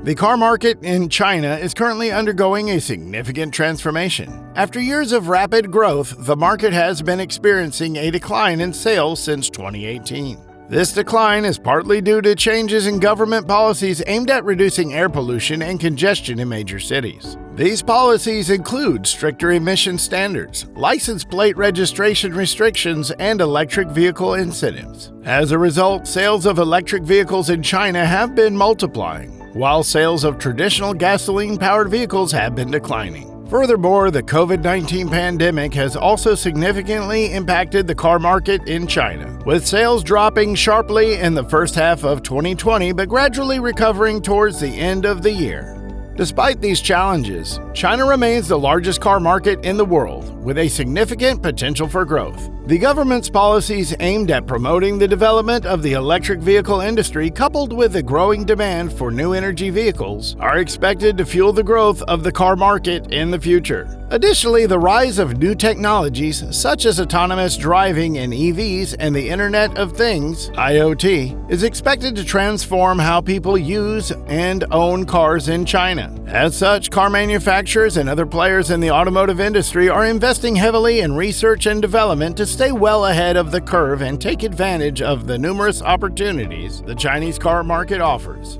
The car market in China is currently undergoing a significant transformation. After years of rapid growth, the market has been experiencing a decline in sales since 2018. This decline is partly due to changes in government policies aimed at reducing air pollution and congestion in major cities. These policies include stricter emission standards, license plate registration restrictions, and electric vehicle incentives. As a result, sales of electric vehicles in China have been multiplying, while sales of traditional gasoline-powered vehicles have been declining. Furthermore, the COVID-19 pandemic has also significantly impacted the car market in China, with sales dropping sharply in the first half of 2020 but gradually recovering towards the end of the year. Despite these challenges, China remains the largest car market in the world, with a significant potential for growth. The government's policies aimed at promoting the development of the electric vehicle industry, coupled with the growing demand for new energy vehicles, are expected to fuel the growth of the car market in the future. Additionally, the rise of new technologies such as autonomous driving and EVs and the Internet of Things, IoT, is expected to transform how people use and own cars in China. As such, car manufacturers and other players in the automotive industry are investing heavily in research and development to stay well ahead of the curve and take advantage of the numerous opportunities the Chinese car market offers.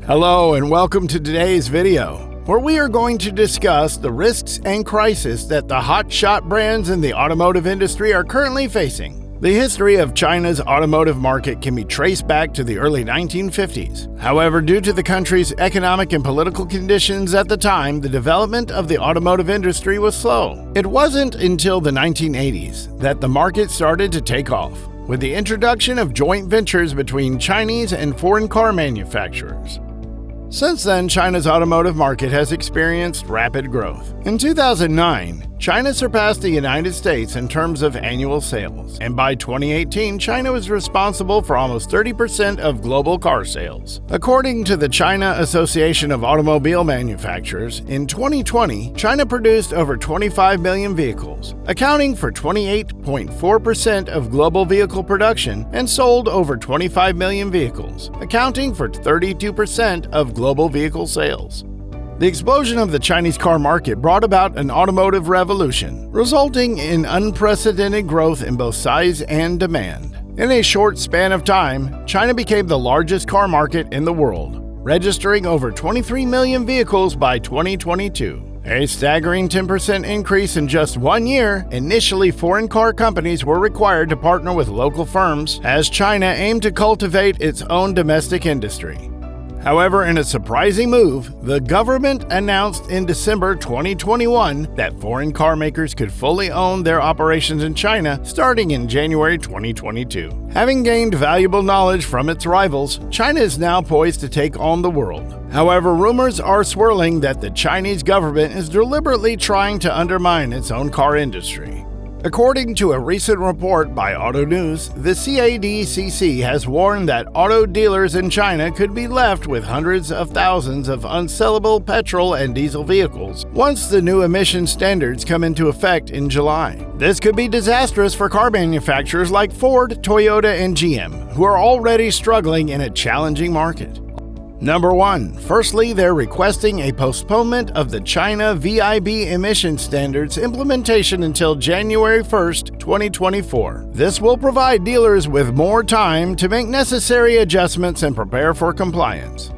Hello and welcome to today's video, where we are going to discuss the risks and crises that the hotshot brands in the automotive industry are currently facing. The history of China's automotive market can be traced back to the early 1950s. However, due to the country's economic and political conditions at the time, the development of the automotive industry was slow. It wasn't until the 1980s that the market started to take off, with the introduction of joint ventures between Chinese and foreign car manufacturers. Since then, China's automotive market has experienced rapid growth. In 2009, China surpassed the United States in terms of annual sales, and by 2018, China was responsible for almost 30% of global car sales. According to the China Association of Automobile Manufacturers, in 2020, China produced over 25 million vehicles, accounting for 28.4% of global vehicle production, and sold over 25 million vehicles, accounting for 32% of global vehicle sales. The explosion of the Chinese car market brought about an automotive revolution, resulting in unprecedented growth in both size and demand. In a short span of time, China became the largest car market in the world, registering over 23 million vehicles by 2022. A staggering 10% increase in just 1 year. Initially, foreign car companies were required to partner with local firms as China aimed to cultivate its own domestic industry. However, in a surprising move, the government announced in December 2021 that foreign car makers could fully own their operations in China starting in January 2022. Having gained valuable knowledge from its rivals, China is now poised to take on the world. However, rumors are swirling that the Chinese government is deliberately trying to undermine its own car industry. According to a recent report by Auto News, the CADCC has warned that auto dealers in China could be left with hundreds of thousands of unsellable petrol and diesel vehicles once the new emission standards come into effect in July. This could be disastrous for car manufacturers like Ford, Toyota, and GM, who are already struggling in a challenging market. Number 1. Firstly, they're requesting a postponement of the China VIB emission standards implementation until January 1st, 2024. This will provide dealers with more time to make necessary adjustments and prepare for compliance.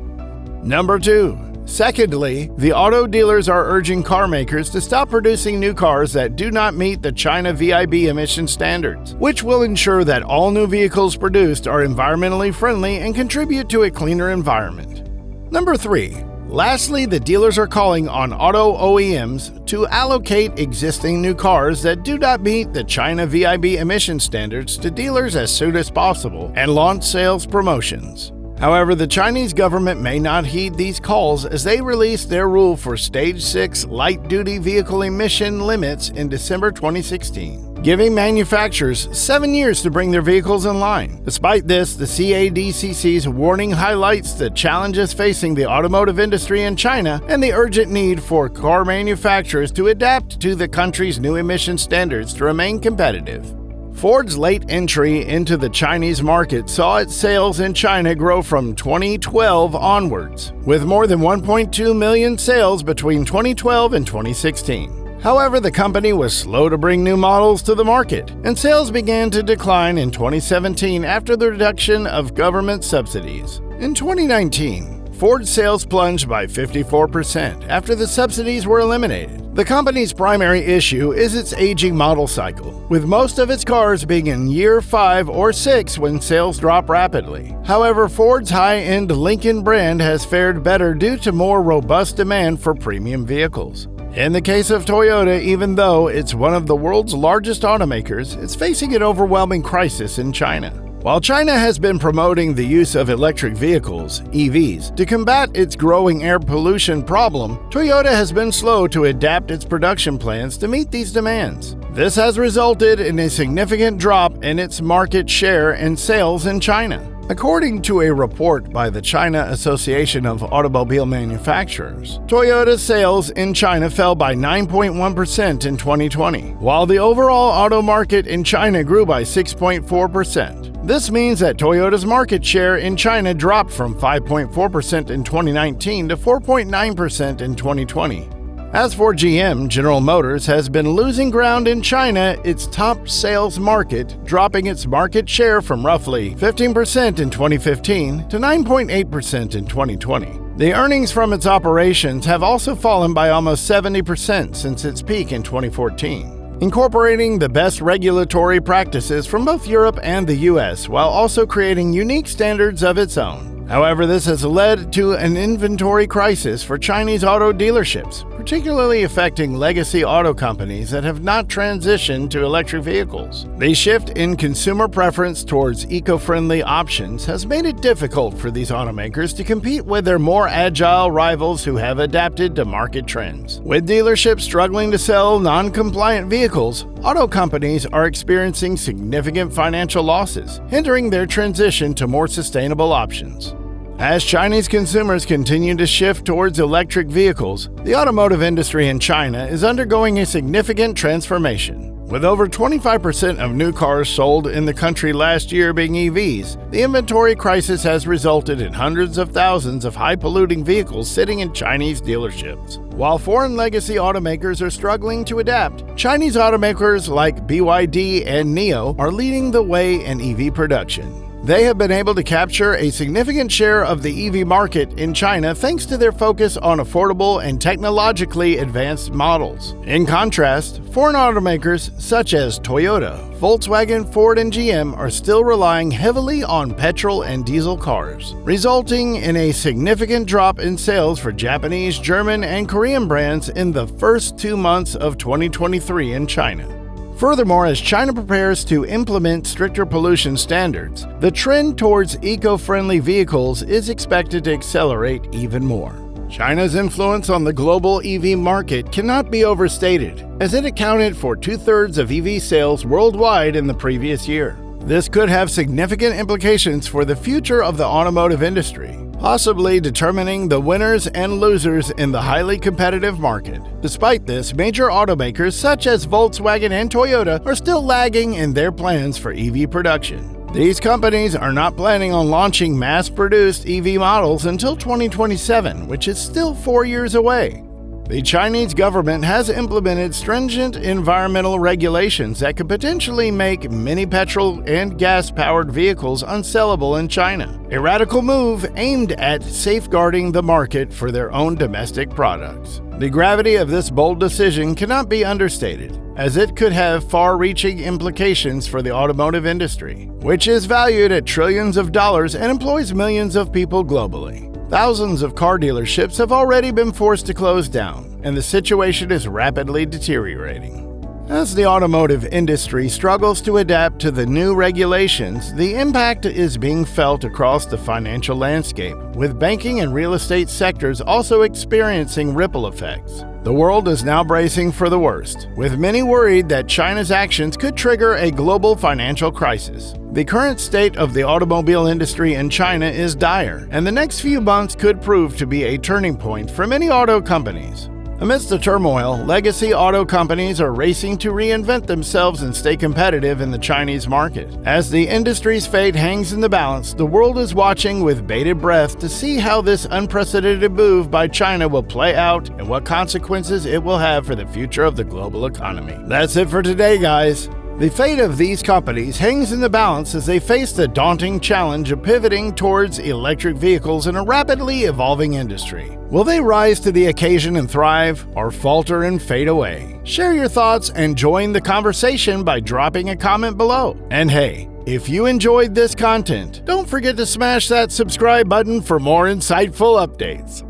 Number 2. Secondly, the auto dealers are urging car makers to stop producing new cars that do not meet the China VIB emission standards, which will ensure that all new vehicles produced are environmentally friendly and contribute to a cleaner environment. Number 3. Lastly, the dealers are calling on auto OEMs to allocate existing new cars that do not meet the China VIB emission standards to dealers as soon as possible and launch sales promotions. However, the Chinese government may not heed these calls as they released their rule for Stage 6 light-duty vehicle emission limits in December 2016, giving manufacturers 7 years to bring their vehicles in line. Despite this, the CADCC's warning highlights the challenges facing the automotive industry in China and the urgent need for car manufacturers to adapt to the country's new emission standards to remain competitive. Ford's late entry into the Chinese market saw its sales in China grow from 2012 onwards, with more than 1.2 million sales between 2012 and 2016. However, the company was slow to bring new models to the market, and sales began to decline in 2017 after the reduction of government subsidies. In 2019, Ford sales plunged by 54% after the subsidies were eliminated. The company's primary issue is its aging model cycle, with most of its cars being in year 5 or 6 when sales drop rapidly. However, Ford's high-end Lincoln brand has fared better due to more robust demand for premium vehicles. In the case of Toyota, even though it's one of the world's largest automakers, it's facing an overwhelming crisis in China. While China has been promoting the use of electric vehicles, EVs, to combat its growing air pollution problem, Toyota has been slow to adapt its production plans to meet these demands. This has resulted in a significant drop in its market share and sales in China. According to a report by the China Association of Automobile Manufacturers, Toyota's sales in China fell by 9.1% in 2020, while the overall auto market in China grew by 6.4%. This means that Toyota's market share in China dropped from 5.4% in 2019 to 4.9% in 2020. As for GM, General Motors has been losing ground in China, its top sales market, dropping its market share from roughly 15% in 2015 to 9.8% in 2020. The earnings from its operations have also fallen by almost 70% since its peak in 2014. Incorporating the best regulatory practices from both Europe and the US while also creating unique standards of its own. However, this has led to an inventory crisis for Chinese auto dealerships, particularly affecting legacy auto companies that have not transitioned to electric vehicles. The shift in consumer preference towards eco-friendly options has made it difficult for these automakers to compete with their more agile rivals who have adapted to market trends. With dealerships struggling to sell non-compliant vehicles, auto companies are experiencing significant financial losses, hindering their transition to more sustainable options. As Chinese consumers continue to shift towards electric vehicles, the automotive industry in China is undergoing a significant transformation. With over 25% of new cars sold in the country last year being EVs, the inventory crisis has resulted in hundreds of thousands of high-polluting vehicles sitting in Chinese dealerships. While foreign legacy automakers are struggling to adapt, Chinese automakers like BYD and NIO are leading the way in EV production. They have been able to capture a significant share of the EV market in China thanks to their focus on affordable and technologically advanced models. In contrast, foreign automakers such as Toyota, Volkswagen, Ford, and GM are still relying heavily on petrol and diesel cars, resulting in a significant drop in sales for Japanese, German, and Korean brands in the first 2 months of 2023 in China. Furthermore, as China prepares to implement stricter pollution standards, the trend towards eco-friendly vehicles is expected to accelerate even more. China's influence on the global EV market cannot be overstated, as it accounted for 2/3 of EV sales worldwide in the previous year. This could have significant implications for the future of the automotive industry, possibly determining the winners and losers in the highly competitive market. Despite this, major automakers such as Volkswagen and Toyota are still lagging in their plans for EV production. These companies are not planning on launching mass-produced EV models until 2027, which is still 4 years away. The Chinese government has implemented stringent environmental regulations that could potentially make many petrol and gas-powered vehicles unsellable in China, a radical move aimed at safeguarding the market for their own domestic products. The gravity of this bold decision cannot be understated, as it could have far-reaching implications for the automotive industry, which is valued at trillions of dollars and employs millions of people globally. Thousands of car dealerships have already been forced to close down, and the situation is rapidly deteriorating. As the automotive industry struggles to adapt to the new regulations, the impact is being felt across the financial landscape, with banking and real estate sectors also experiencing ripple effects. The world is now bracing for the worst, with many worried that China's actions could trigger a global financial crisis. The current state of the automobile industry in China is dire, and the next few months could prove to be a turning point for many auto companies. Amidst the turmoil, legacy auto companies are racing to reinvent themselves and stay competitive in the Chinese market. As the industry's fate hangs in the balance, the world is watching with bated breath to see how this unprecedented move by China will play out and what consequences it will have for the future of the global economy. That's it for today, guys. The fate of these companies hangs in the balance as they face the daunting challenge of pivoting towards electric vehicles in a rapidly evolving industry. Will they rise to the occasion and thrive, or falter and fade away? Share your thoughts and join the conversation by dropping a comment below. And hey, if you enjoyed this content, don't forget to smash that subscribe button for more insightful updates.